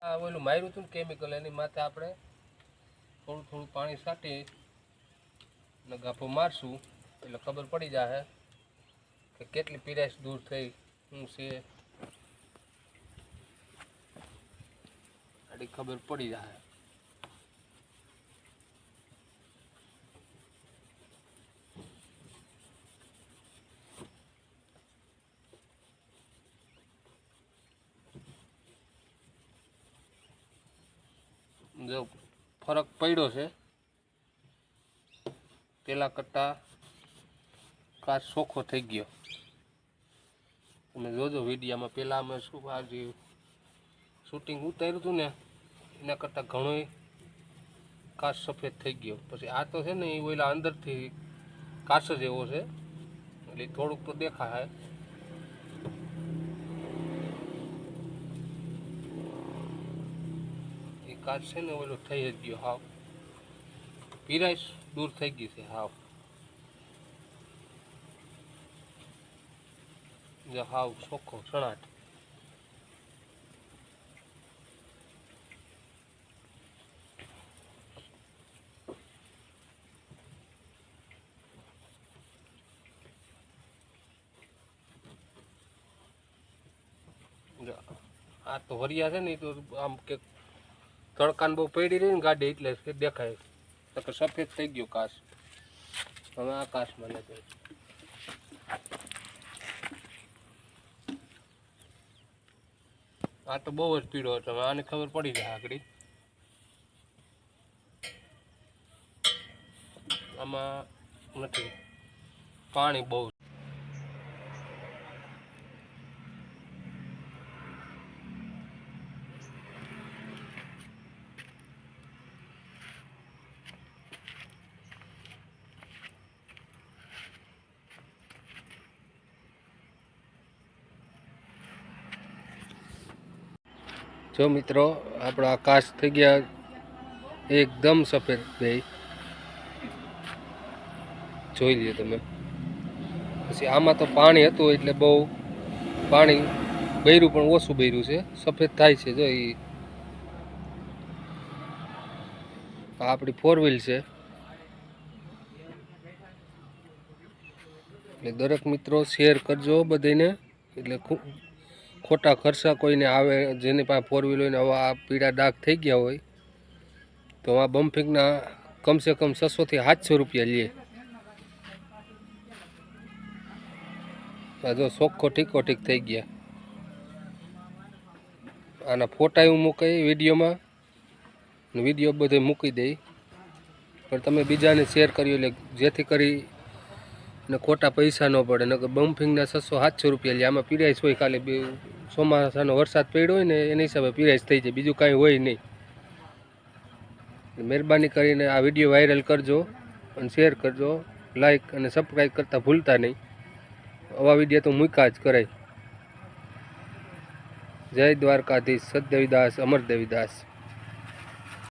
આ ઓલું માર્યું હતું ને કેમિકલ, એની માથે આપણે થોડું થોડું પાણી છાંટી ને ગાફો મારશું એટલે ખબર પડી જાય કે કેટલી પીરાશ દૂર થઈ શું છે, આડી ખબર પડી જાય. જો ફરક પડ્યો છે, પેલા કરતાં કાચ ચોખ્ખો થઈ ગયો. તમે જોજો વિડીયામાં, પહેલાં અમે શું આ જે શૂટિંગ ઉતાર્યું હતું ને એના કરતાં ઘણોય કાચ સફેદ થઈ ગયો. પછી આ તો છે ને એ ઓલા અંદરથી કાચ જ એવો છે એટલે થોડુંક તો દેખાય. એ કાચ છે ને ઓલો થઈ જ ગયો, હાવ પીરાશ દૂર થઈ ગઈ છે હાવ. હાવ ચોખ્ખો સણાટ. આ તો વરિયા છે ને તો આમ કે તડકાને બહુ પડી રહી ને ગાડી એટલે દેખાય તો સફેદ થઈ ગયો કાચ. હવે આ કાચમાં નથી. આ તો બહુ જ પીળો હતો, આને ખબર પડી જાય આગળ. આમાં નથી પાણી બહુ. જો મિત્રો, આપણા કાચ થઈ ગયા એકદમ સફેદ બે, જોઈ લ્યો તમે. પછી આમાં તો પાણી હતું એટલે બહુ પાણી બૈરું પણ ઓછું બૈરું છે, સફેદ થાય છે. જો એ આપણી 4 વ્હીલ છે એટલે દરેક મિત્રો શેર કરજો બધાને, એટલે ખોટા ખર્ચા કોઈને આવે. જેની પાસે 4 વ્હીલ હોય ને હવે આ પીળા ડાઘ થઈ ગયા હોય તો આ બમ્પિંગના કમસે કમ 600 થી 700 રૂપિયા લે. આ જો ચોખ્ખો ઠીકો ઠીક થઈ ગયા. આના ફોટા હું મૂકી વિડીયોમાં, વિડીયો બધો મૂકી દઈ, પણ તમે બીજાને શેર કર્યો એટલે જેથી કરી ને ખોટા પૈસા ન પડે. નકર બમ્પિંગના 600-700 રૂપિયા લે. આમાં પીરાઈશ હોય ખાલી ચોમાસાનો વરસાદ પડ્યો હોય ને એની હિસાબે પીરાઈશ થઈ જાય, બીજું કાંઈ હોય નહીં. મહેરબાની કરીને આ વિડીયો વાયરલ કરજો અને શેર કરજો, લાઈક અને સબસ્ક્રાઈબ કરતાં ભૂલતા નહીં. આવા વિડીયો તો મૂક્યા જ કરાય. જય દ્વારકાધીશ. સદદેવીદાસ, અમરદેવીદાસ.